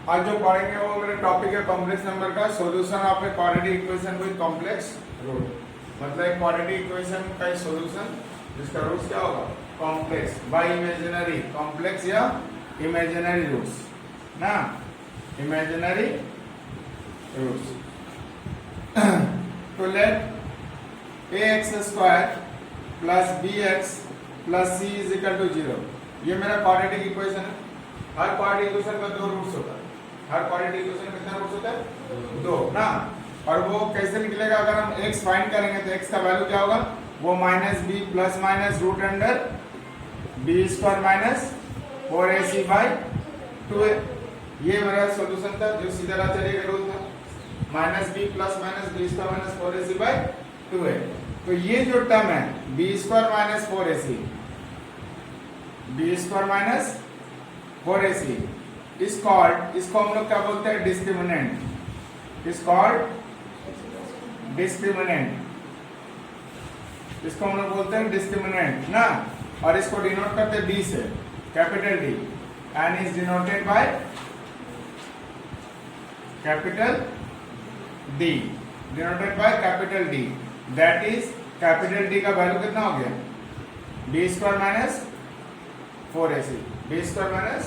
आज जो पढ़ेंगे वो मेरे टॉपिक है कॉम्प्लेक्स नंबर का solution of a quadratic equation with complex root. मतलब एक क्वाड्रेटिक इक्वेशन का सॉल्यूशन जिसका रूट्स क्या होगा कॉम्प्लेक्स बाय इमेजिनरी, कॉम्प्लेक्स या इमेजिनरी रूट्स ना, इमेजिनरी रूट्स। तो let ax square plus bx plus c is equal to 0, ये मेरा क्वाड्रेटिक इक्वेशन है। हर क्वाड्रेटिक इक्वेशन का दो रूट्स होता है। हर क्वाड्रेटिक इक्वेशन में कितना रूट्स होता है? दो ना। और वो कैसे निकलेगा? अगर हम x फाइंड करेंगे तो x का वैल्यू क्या होगा? वो minus B plus minus root under B square minus 4ac by 2a। ये मेरा सॉल्यूशन था जो सीधा राह चलेगा रूल था, minus B plus minus B square minus 4ac by 2a। तो ये जो टर्म है B square minus 4ac, B square minus 4ac is called, इसको हम लोग क्या बोलते हैं? डिस्क्रिमिनेंट। इज कॉल्ड डिस्क्रिमिनेंट, इसको हम लोग बोलते हैं डिस्क्रिमिनेंट ना। और इसको डिनोट करते हैं डी से, capital D, and is denoted by capital D, denoted by capital D. That is capital D का वैल्यू कितना हो गया? B square minus 4ac, B square minus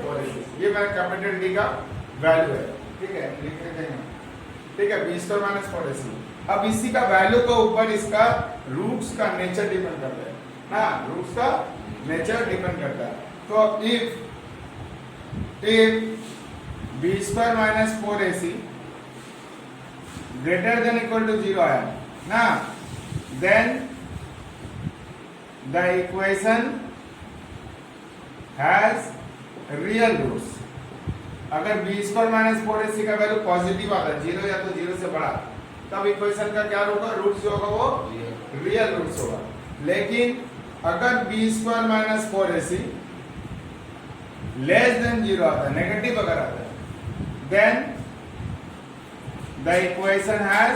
4ac, ये मेरा कैपिटल डी का वैल्यू है। ठीक है, लिख लेते हैं। ठीक है, बी स्क्वायर माइनस 4ac। अब इसी का वैल्यू के ऊपर इसका रूट्स का नेचर डिपेंड करता है ना, रूट्स का नेचर डिपेंड करता है। तो if B square minus 4ac greater than equal to 0 आया ना, then the equation has real roots. अगर बी स्क्वायर माइनस 4ac का वैल्यू पॉजिटिव आता है, 0 या तो 0 से बड़ा, तब इक्वेशन का क्या होगा? रूट्स जो होगा वो रियल रूट्स होगा। लेकिन अगर B square minus 4ac less than 0 आता है, नेगेटिव अगर आता है, then the equation has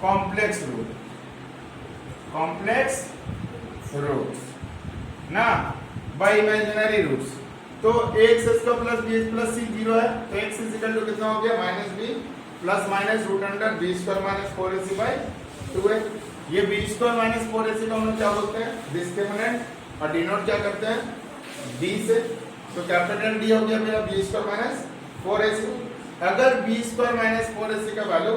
complex root, complex roots ना, बाय इमेजिनरी रूट्स। तो x का प्लस b प्लस c 0 है, तो x इज इक्वल टू कितना हो गया? Minus b plus minus root under b square minus 4ac by 2a। ये b square minus 4ac को हम लोग क्या बोलते हैं? डिस्क्रिमिनेंट, और डिनोट क्या करते हैं? d से। तो कैपिटल D हो गया मेरा b स्क्वायर माइनस 4ac। अगर b स्क्वायर माइनस 4ac का वैल्यू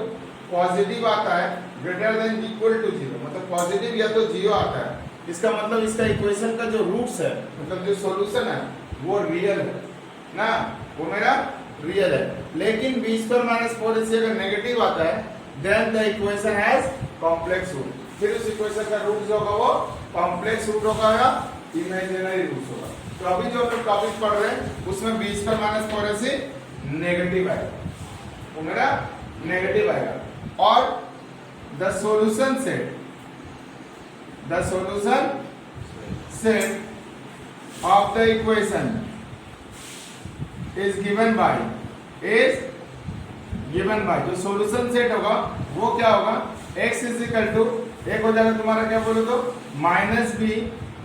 पॉजिटिव आता है ग्रेटर देन इक्वल टू 0, मतलब पॉजिटिव या तो 0 आता है, इसका मतलब इसका इक्वेशन का जो रूट्स है, मतलब जो सॉल्यूशन है वो रियल है ना, वो मेरा रियल है। लेकिन बी स्क्वायर माइनस 4ac अगर नेगेटिव आता है, then the equation has complex root. फिर उस इक्वेशन का रूट जो होगा वो कॉम्प्लेक्स रूट होगा या इमेजिनरी रूट होगा। तो अभी जो हम टॉपिक पढ़ रहे हैं उसमें B square minus 4ac negative आएगा, वो मेरा नेगेटिव आएगा। और the solution set, the solution set of the equation is given by जो solution set होगा वो क्या होगा? x इज इक्वल टू, एक हो जाएगा तुम्हारा क्या बोलो तो माइनस बी,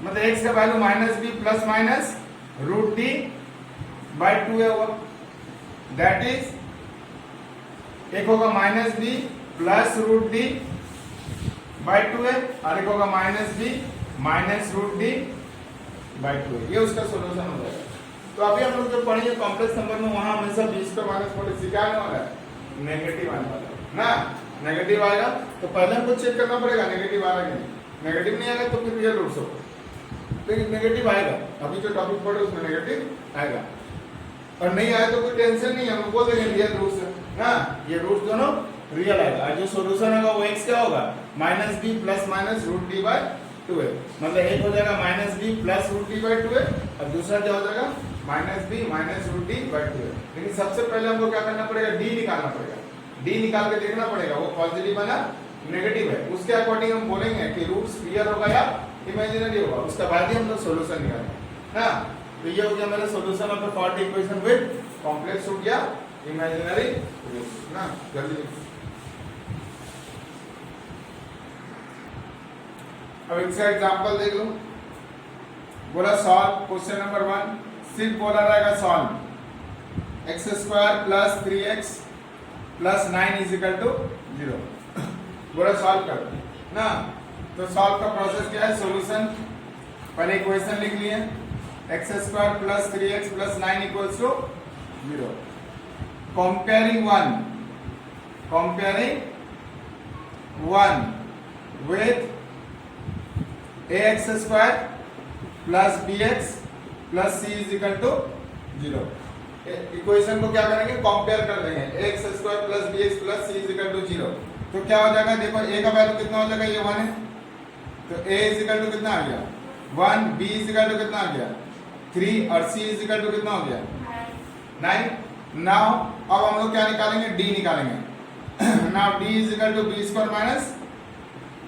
मतलब x का value minus B plus minus root D by 2a होगा। दैट इज एक होगा minus B plus root D by 2a, और एक होगा minus B minus root D by 2a। ये उसका सॉल्यूशन हो जाएगा। तो अभी हम लोग जो पढ़ेंगे कॉम्प्लेक्स नंबर में, वहां हमेशा b स्क्वायर माइनस 4ac क्या आने वाला है? नेगेटिव आने वाला है ना, नेगेटिव आएगा। तो पहले हमको चेक करना पड़ेगा नेगेटिव आ रहा है कि नहीं। नेगेटिव नहीं आएगा तो फिर रियल रूट्स होगा, लेकिन नेगेटिव आएगा। अभी जो टॉपिक पढ़े उसमें नेगेटिव आएगा, और नहीं आया तो कोई टेंशन नहीं है, हम बोल देंगे रियल रूट्स है ना, ये रूट्स दोनों रियल आएगा। जो सॉल्यूशन होगा वो x क्या होगा? Minus B plus minus root D by 2a, मतलब एक हो जाएगा minus B plus root D by 2a, और दूसरा क्या हो जाएगा? Minus B minus root D by 2a। लेकिन सबसे पहले हमको क्या करना पड़ेगा? d निकालना पड़ेगा। d निकाल के देखना पड़ेगा वो पॉजिटिव है ना नेगेटिव है। उसके अकॉर्डिंग हम बोलेंगे कि रूट्स रियल होगा या इमेजिनरी होगा, उसके बाद ही हम लोग सॉल्यूशन निकालेंगे ना। तो ये हो गया मेरा solution of the quadratic equation with complex root या इमेजिनरी रूट्स ना। जल्दी अब इसका एग्जांपल देख लो। बोला सॉल्व क्वेश्चन नंबर 1 सिर्फ बोला रहेगा solve X square plus 3x plus 9 is equal to 0। बोला सॉल्व कर ना। तो सॉल्व का प्रोसेस क्या है? सॉल्यूशन पहले इक्वेशन लिख लिए X square plus 3x plus 9 equals to 0। Comparing one with ax square plus bx plus c is equal to 0। Equation को क्या करेंगे? कंपेयर कर देंगे ax square plus bx plus c is equal to 0। तो क्या हो जाएगा? देखो a का वैल्यू कितना हो जाएगा? ये 1 है, तो a is equal to कितना आ गया? 1, b is equal to कितना आ गया? 3 और c is equal to कितना हो गया? 9। नाउ अब हम लोग क्या निकालेंगे? d निकालेंगे। Now d is equal to b square minus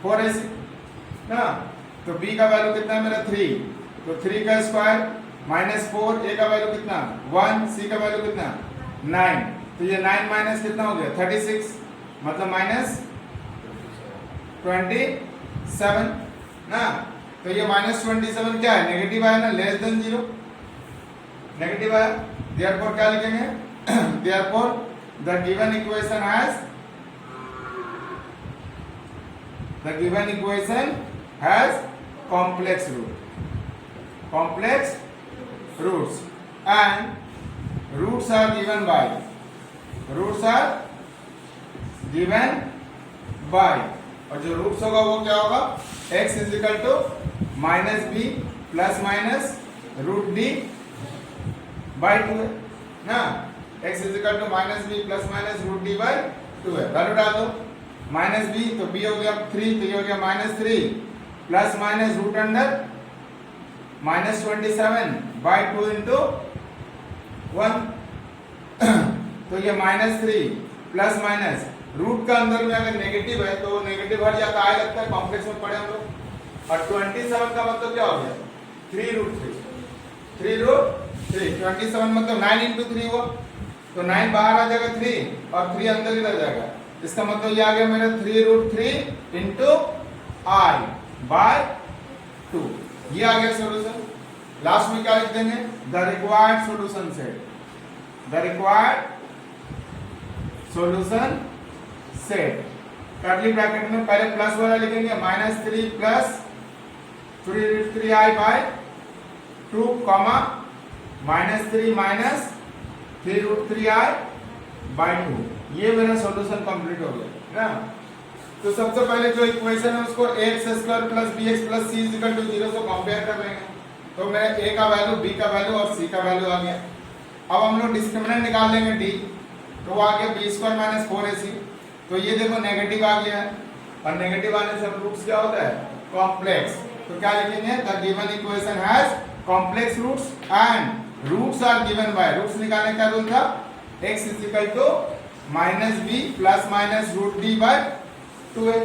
4ac ना। तो b का वैल्यू कितना है मेरा? 3, तो 3 का स्क्वायर माइनस 4, a का वैल्यू कितना? 1, c का वैल्यू कितना? 9। तो ये 9 माइनस कितना हो गया? 36, मतलब माइनस 27 ना। तो ये माइनस 27 क्या है? नेगेटिव है ना, लेस देन 0 नेगेटिव है। देयरफॉर क्या लिखेंगे? Therefore the given equation has complex roots and roots are given by और जो रूट्स होगा वो क्या होगा? x is equal to minus B plus minus root D by 2 है ना। x is equal to minus B plus minus root D by 2 है। Value डाल दो माइनस बी, तो बी हो गया 3, तो ये हो गया minus 3 plus minus root under minus 27 by 2 into 1। तो ये माइनस 3 प्लस माइनस रूट का अंदर में अगर नेगेटिव है तो नेगेटिव हट जाता है, लगता है कॉम्प्लेक्स में पढ़े हम लोग। और 27 का मतलब क्या हो गया? 3 रूट 3 27 मतलब 9 इंटू 3 हुआ, तो 9 बाहर आ जाएगा 3 और 3 अंदर ही रह जाएगा। इसका मतलब ये आ गया मेरा 3 रूट 3 इंटू आई बाय 2। ये आ गया सोल्यूशन। लास्ट में क्या लिख देंगे? The required solution set. The required solution set curly bracket में पहले प्लस वाला लिखेंगे minus 3 plus 3 root 3 i by 2 comma minus 3 minus 3 root 3 i by 2। ये मेरा सॉल्यूशन कंप्लीट हो गया ना। तो सबसे पहले जो इक्वेशन है उसको X square plus B X plus C is equal to 0 से कंपेयर कर लेंगे। तो मेरा a का वैल्यू, b का वैल्यू और c का वैल्यू आ गया। अब हम लोग डिस्क्रिमिनेंट निकाल लेंगे d, तो वो आ गया b स्क्वायर माइनस 4ac। तो ये देखो नेगेटिव आ गया है और नेगेटिव आने से रूट्स क्या होता है? कॉम्प्लेक्स। तो क्या लिखेंगे? The given equation has complex roots and roots are given by, roots निकालने का रूल था x is equal to minus B plus minus root D by 2 है।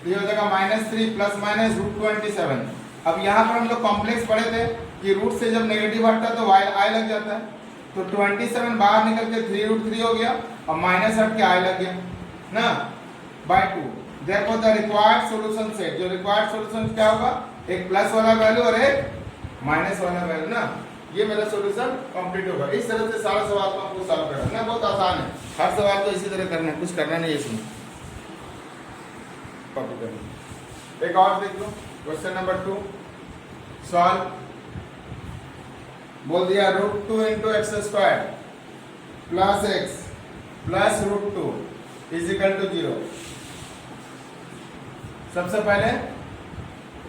ये हो जाएगा माइनस 3 प्लस माइनस रूट 27। अब यहाँ पर हम लोग कॉम्प्लेक्स पढ़े थे कि रूट से जब नेगेटिव हटता है तो आई लग जाता है। तो 27 बाहर निकल के 3 रूट 3 हो गया और माइनस हट के आई लग गया ना बाय 2। देखो द रिक्वायर्ड सॉल्यूशन सेट, जो रिक्वायर्ड सॉल्यूशन क्या होगा? एक प्लस वाला वैल्यू और एक माइनस वाला वैल्यू ना। ये मेरा सॉल्यूशन कंप्लीट होगा। इस तरह से सारा सवाल को आपको सॉल्व करना है, बहुत आसान है। हर सवाल को इसी तरह करना है, कुछ करना नहीं है इसमें। कॉपी करना। एक और देख लो, क्वेश्चन नंबर 2 सॉल्व। बोल दिया root 2 into X square plus X plus root 2 is equal to 0। सबसे पहले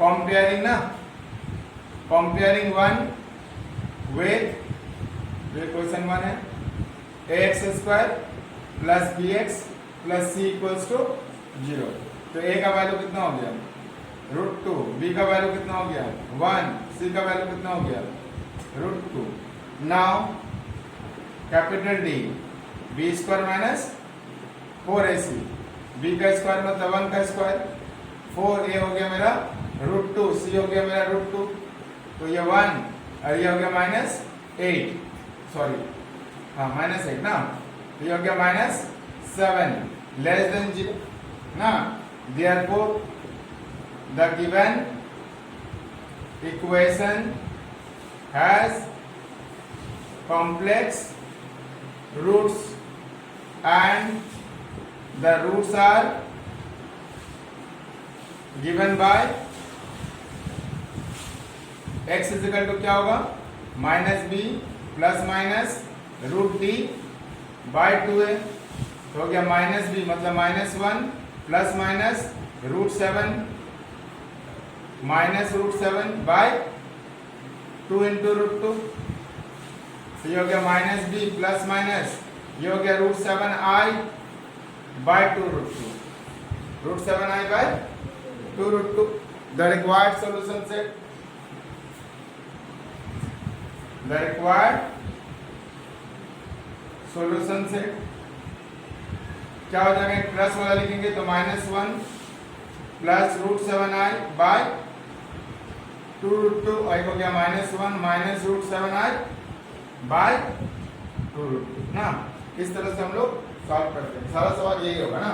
कंपेयरिंग ना, कंपेयरिंग 1 with क्वेश्चन 1 है ax square plus B X plus C equals to 0। तो a का वैल्यू कितना हो गया? रूट 2। b का वैल्यू कितना हो गया? 1। c का वैल्यू कितना हो गया? Root 2। Now capital D b square minus 4ac, b का स्क्वायर मतलब 1 का स्क्वायर, 4a हो गया मेरा रूट 2, c हो गया मेरा रूट 2, तो ये 1 और ये हो गया माइनस 8, सॉरी हाँ माइनस 8 ना, ये हो गया माइनस 7 लेस देन 0 ना। Therefore the given equation has complex roots and the roots are given by x is equal to क्या होगा minus B plus minus root T by 2a तो हो गया माइनस बी मतलब minus 1 plus minus root 7 minus root 7 by 2 into root 2 तो ये हो गया माइनस बी प्लस माइनस ये हो गया root 7 I by 2 root 2 root 7 I by 2 root 2 the required solution set the required solution set क्या हो जाएगा प्लस वाला लिखेंगे तो -1 plus root 7i by 2 root 2 I हो गया -1 minus root 7i by 2 root 2 ना इस तरह से हम लोग सॉल्व करते हैं सारा सवाल यही होगा ना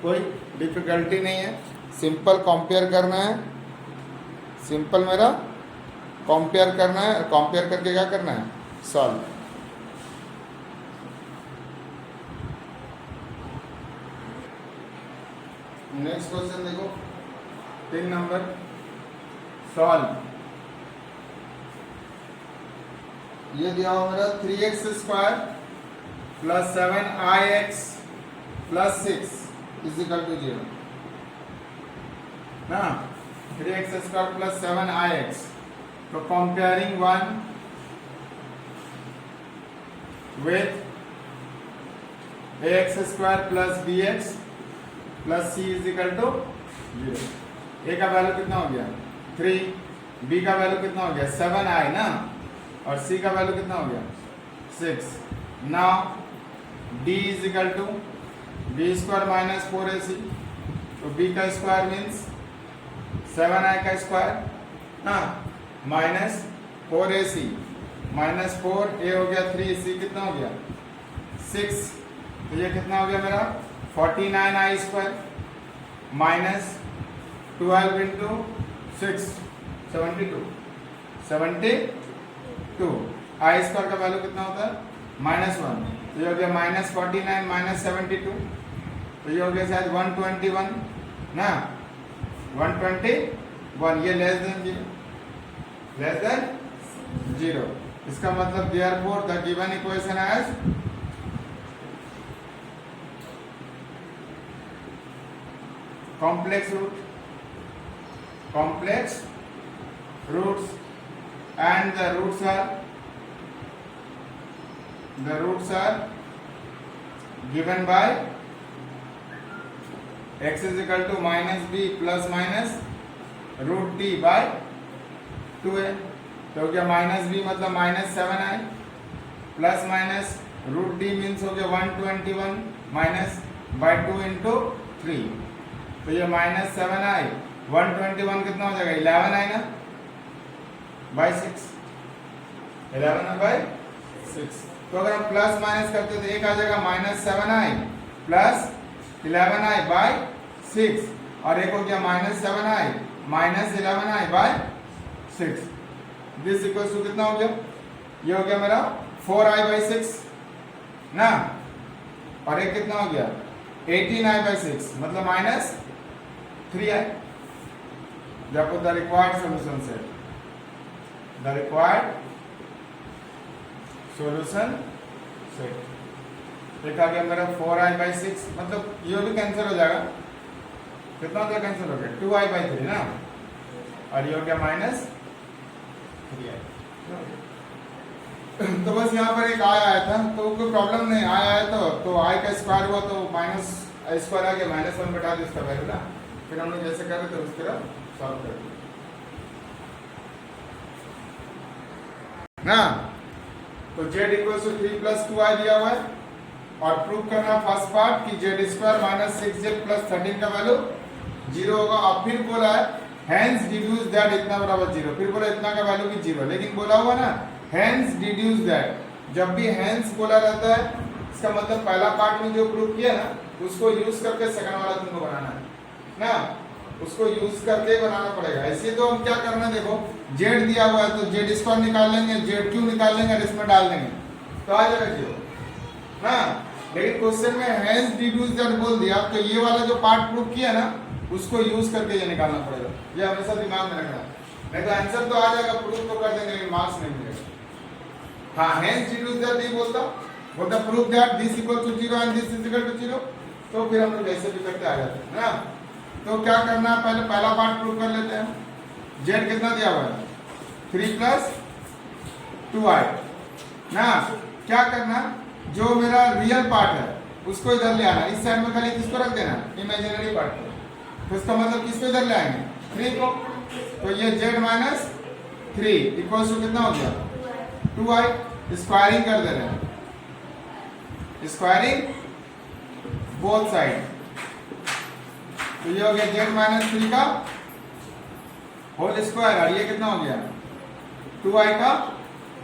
कोई डिफिकल्टी नहीं है सिंपल कंपेयर करना है सिंपल मेरा कंपेयर करना है कंपेयर करके क्या करना है सॉल्व नेक्स्ट क्वेश्चन देखो 3 नंबर सॉल्व ये दिया हुआ मेरा 3x square plus 7ix plus 6 is equal to 0 ना 3x स्क्वायर प्लस 7ix तो comparing one with ax square plus bx plus c is equal to 0 a का वैल्यू कितना हो गया 3 b का वैल्यू कितना हो गया 7i ना और c का वैल्यू कितना हो गया 6 now d is equal to b square minus 4ac तो b का स्क्वायर मीन्स 7i का स्क्वायर ना माइनस 4ac माइनस 4 a हो गया 3c कितना हो गया 6 तो ये कितना हो गया मेरा 49i स्क्वायर माइनस 12 इंटू 6 72 आई स्क्वायर का वैल्यू कितना होता है -1 तो ये हो गया -49 माइनस 72 तो ये हो गया शायद 121 ना 121 ये लेस देन 0 इसका मतलब therefore the given equation has complex roots and the roots are given by x is equal to minus b plus minus root t by 2a तो हो गया माइनस बी मतलब -7i plus minus root D means हो गया 121 minus y 2 into 3 तो ये -7i 121 कितना हो जाएगा 11i ना बाय 6 11 बाय 6 तो अगर हम प्लस माइनस करते तो एक आ जाएगा -7i प्लस 11i बाय 6 और एक हो गया -7i minus 11i by 6 this equals to कितना हो गया ये हो गया मेरा 4i बाई 6 ना और एक कितना हो गया 18i बाई 6 मतलब -3i therefore the required solution set एक आ गया मेरा 4i बाई 6 मतलब ये भी कैंसिल हो जाएगा कितना हो गया कैंसिल हो गया 2i बाई 3 ना और ये हो गया -3i तो बस यहाँ पर एक आया था तो कोई प्रॉब्लम नहीं आया है तो आई का स्क्वायर हुआ तो माइनस आई स्क्वायर आ गया -1 बटा दो इसका वैल्यू ना फिर हम लोग जैसे कर रहे थे उस तरह सॉल्व कर दिया ना तो z equal to 3 plus 2i दिया हुआ है और प्रूव करना फर्स्ट पार्ट कि z square minus 6z plus 13 का वैल्यू 0 होगा और फिर बोला है hence deduce that इतना बराबर 0 फिर बोला इतना का वैल्यू भी 0 लेकिन बोला हुआ ना hence deduce that जब भी hence बोला रहता है इसका मतलब पहला पार्ट में जो प्रूव किया ना उसको यूज करके सेकंड वाला तुमको बनाना है ना उसको यूज करके बनाना पड़ेगा ऐसे तो हम क्या करना देखो z दिया हुआ है तो z स्क्वायर निकाल लेंगे z क्यू निकाल लेंगे और इसमें डाल देंगे तो आ जाएगा 0 ना। लेकिन क्वेश्चन में हैज डिड्यूस दैट बोल दिया, तो ये वाला जो पार्ट प्रूव किया ना उसको यूज करके ये निकालना पड़ेगा, ये हमेशा दिमाग में रखना। नहीं तो आंसर तो आ जाएगा, प्रूफ तो कर देंगे लेकिन मार्क्स नहीं मिलेगा। हाँ, हैज डिड्यूस दैट नहीं बोलता, बोलता proof that this equal to 0 and this is equal to 0, तो फिर हम लोग ऐसे भी करते आ जाते हैं ना। तो क्या करना है, पहले पहला पार्ट प्रूव कर लेते हैं। जेड कितना दिया हुआ है 3 + 2i ना। क्या करना, जो मेरा रियल पार्ट है उसको इधर ले आना, इस साइड में खाली किसको रख देना, इमेजिनरी पार्ट को। तो इसका मतलब किसको इधर ले आएंगे 3 को, तो ये z माइनस 3 इक्वल टू कितना हो गया 2i। स्क्वायरिंग कर दे रहे हैं, स्क्वायरिंग बोथ साइड, तो ये हो गया z माइनस 3 का होल स्क्वायर, और ये कितना हो गया 2i का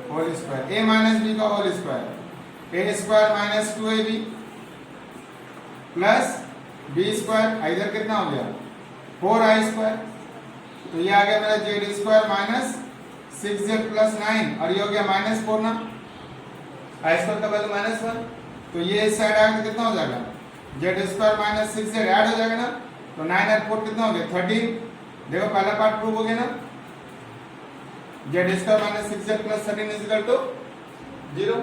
whole square, a minus b का whole square, a square minus 2ab plus b square, इधर कितना हो गया 4i स्क्वायर, तो ये आ गया मेरा z square minus 6z plus 9, और ये हो गया -4 ना, i स्क्वायर का वैल्यू -1, तो ये इस साइड आएगा तो कितना हो जाएगा z square minus 6z add हो जाएगा ना, तो 9 और 4 कितना हो गया 13। देखो पहला पार्ट प्रूव हो गया ना, z square minus 6z plus 13 is equal to 0।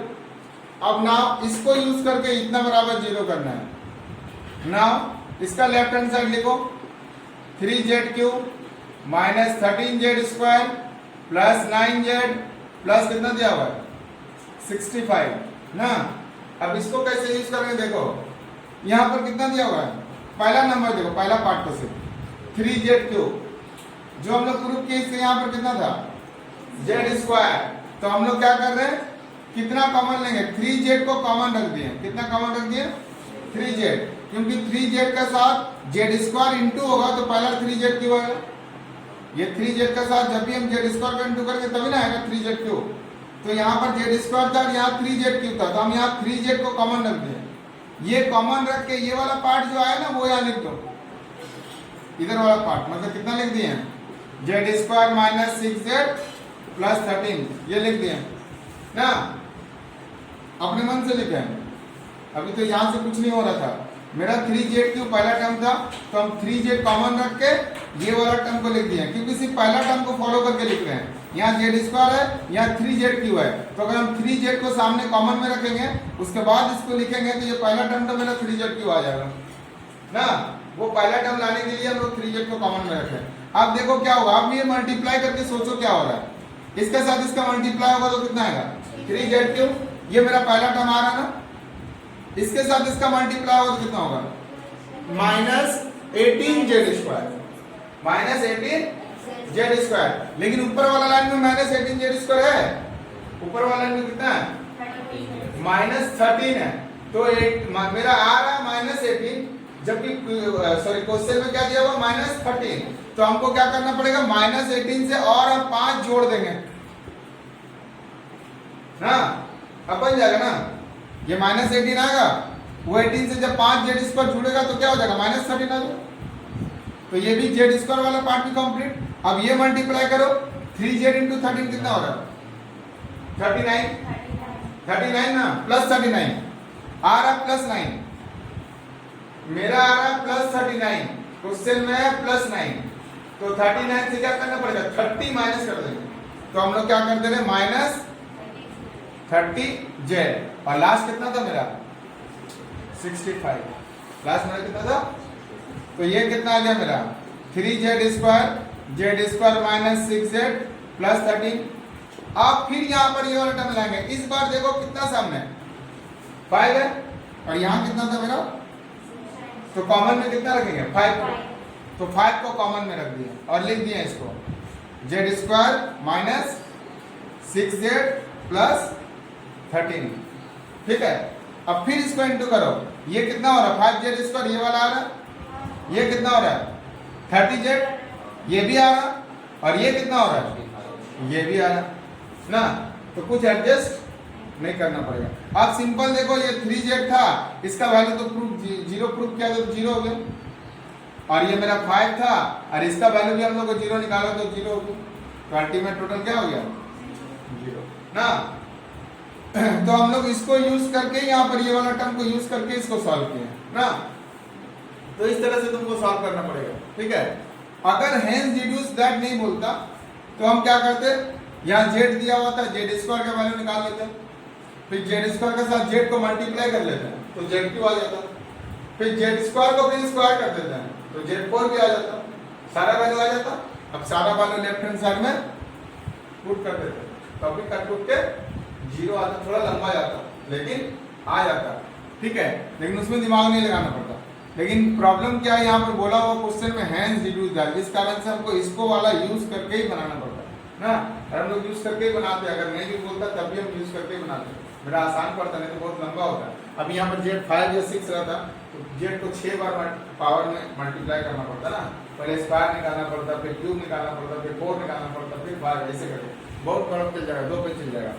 अब नाउ इसको यूज करके इतना बराबर 0 करना है। नाउ इसका लेफ्ट हैंड साइड लिखो, 3z³ minus 13z square plus 9z plus कितना दिया हुआ है 65 ना। अब इसको कैसे यूज करेंगे, देखो यहां पर कितना दिया हुआ है, पहला नंबर देखो, पहला पार्ट को सिर्फ 3z³ जो हम लोग प्रूव किए, इससे यहां पर कितना था z स्क्वायर, तो हम लोग क्या कर रहे हैं, कितना कॉमन लेंगे 3z को कॉमन रख दिए, कितना कॉमन रख दिए 3z, क्योंकि 3z का साथ z स्क्वायर इंटू होगा तो पहला 3z³ आएगा, ये 3z का साथ जब भी हम z स्क्वायर का इंटू करेंगे तभी ना आएगा 3z³। तो यहाँ पर z स्क्वायर था और यहाँ 3z³ था, तो हम यहाँ 3z को कॉमन रख दिए, ये कॉमन रख के ये वाला पार्ट जो आया ना वो यहाँ लिख दो, इधर वाला पार्ट मतलब कितना लिख दिए z square minus 6z plus 13 ये लिख दिए ना, अपने मन से लिखे हैं। अभी तो यहाँ से कुछ नहीं हो रहा था, मेरा 3z³ पहला टर्म था तो हम 3z कॉमन रख के ये वाला टर्म को लिख दिए, क्योंकि सिर्फ पहला टर्म को फॉलो करके लिख रहे हैं। यहाँ z स्क्वायर है, यहाँ 3z³ है, तो अगर हम 3z को सामने कॉमन में रखेंगे उसके बाद इसको लिखेंगे तो ये पहला टर्म तो मेरा 3z³ आ जाएगा ना। वो पहला टर्म लाने के लिए हम लोग 3z को कॉमन में रखें। अब देखो क्या होगा, अब ये मल्टीप्लाई करके सोचो क्या हो रहा है, इसके साथ इसका मल्टीप्लाई होगा तो कितना आएगा 3z³, ये मेरा पहला टर्म आ रहा ना, इसके साथ इसका मल्टीप्लाई होगा तो कितना होगा -18z स्क्वायर, -18z स्क्वायर। लेकिन ऊपर वाला लाइन में -18z स्क्वायर है, ऊपर वाला लाइन में कितना है -13 है, तो मेरा आ रहा है -18, जबकि सॉरी क्वेश्चन में क्या दिया हुआ -13, तो हमको क्या करना पड़ेगा -18 से और हम 5 जोड़ देंगे ना, अब बन जाएगा ना, ये -18 आएगा, वो 18 से जब 5z स्क्वायर जुड़ेगा तो क्या हो जाएगा -13 आ जाएगा, तो ये भी z स्क्वायर वाला पार्ट भी कंप्लीट। अब ये मल्टीप्लाई करो 3z इंटू 13 कितना हो रहा है 39 ना, प्लस 39 आ रहा +9, मेरा आ रहा +39, क्वेश्चन में है +9, तो 39 से क्या करना पड़ेगा 30 माइनस कर देंगे, तो हम लोग क्या कर दे रहे -30z, और लास्ट कितना था मेरा 65, लास्ट मेरा कितना था, तो ये कितना आ गया मेरा 3z square minus 6z plus 13। अब फिर यहाँ पर ये वाला टर्म लाएंगे, इस बार देखो कितना सामने 5 है, और यहाँ कितना था मेरा, तो कॉमन में कितना रखेंगे 5 को, तो 5 को कॉमन में रख दिया और लिख दिया इसको z square minus 6z plus 13, ठीक है। अब फिर इसको इंटू करो, ये कितना हो रहा है 5z स्क्वायर, ये वाला आ रहा है, ये कितना हो रहा है 30z, ये भी आ रहा, और ये कितना हो रहा है ये भी आ रहा ना, तो कुछ एडजस्ट नहीं करना पड़ेगा। अब सिंपल देखो, ये 3z था, इसका वैल्यू तो प्रूफ 0 प्रूफ किया तो 0 हो गया, और ये मेरा 5 था और इसका वैल्यू भी हम लोग को 0 निकाला तो 0 हो गया, तो अल्टीमेट टोटल क्या हो गया 0 ना। तो हम लोग इसको यूज करके यहाँ पर ये वाला टर्म को यूज करके इसको सॉल्व किए ना। तो इस तरह से तुमको सॉल्व करना पड़ेगा, ठीक है। अगर हेंस डिड्यूस दैट नहीं बोलता तो हम क्या करते, यहाँ जेड दिया हुआ था, जेड स्क्वायर का वैल्यू निकाल लेते हैं, फिर जेड स्क्वायर के साथ जेड को मल्टीप्लाई कर लेते हैं तो जेड क्यू आ जाता, फिर जेड स्क्वायर को फिर स्क्वायर कर देते हैं तो जेड फोर भी आ जाता, सारा वैल्यू आ जाता। अब सारा वैल्यू लेफ्ट हैंड साइड में पुट कर देते, तो अभी कट टूट के जीरो आता, थोड़ा लंबा जाता लेकिन आ जाता, ठीक है। लेकिन उसमें दिमाग नहीं लगाना पड़ता। लेकिन प्रॉब्लम क्या है, यहाँ पर बोला हुआ क्वेश्चन में हैंस डिड्यूस दैट, इस कारण से हमको इसको वाला यूज करके ही बनाना पड़ता है ना। और हम लोग यूज करके ही बनाते हैं, अगर नहीं भी बोलता तब भी हम यूज करके ही बनाते हैं, मेरा आसान पड़ता, नहीं तो बहुत लंबा होता है। अब यहाँ पर जेड 5 या 6 रहता तो जेड को 6 बार पावर में मल्टीप्लाई करना पड़ता ना, पहले स्क्वायर निकालना पड़ता, फिर क्यूब निकालना पड़ता, फिर 4 निकालना पड़ता, फिर 5, ऐसे करके बहुत बड़ा चल जाएगा, 2 पे चल जाएगा।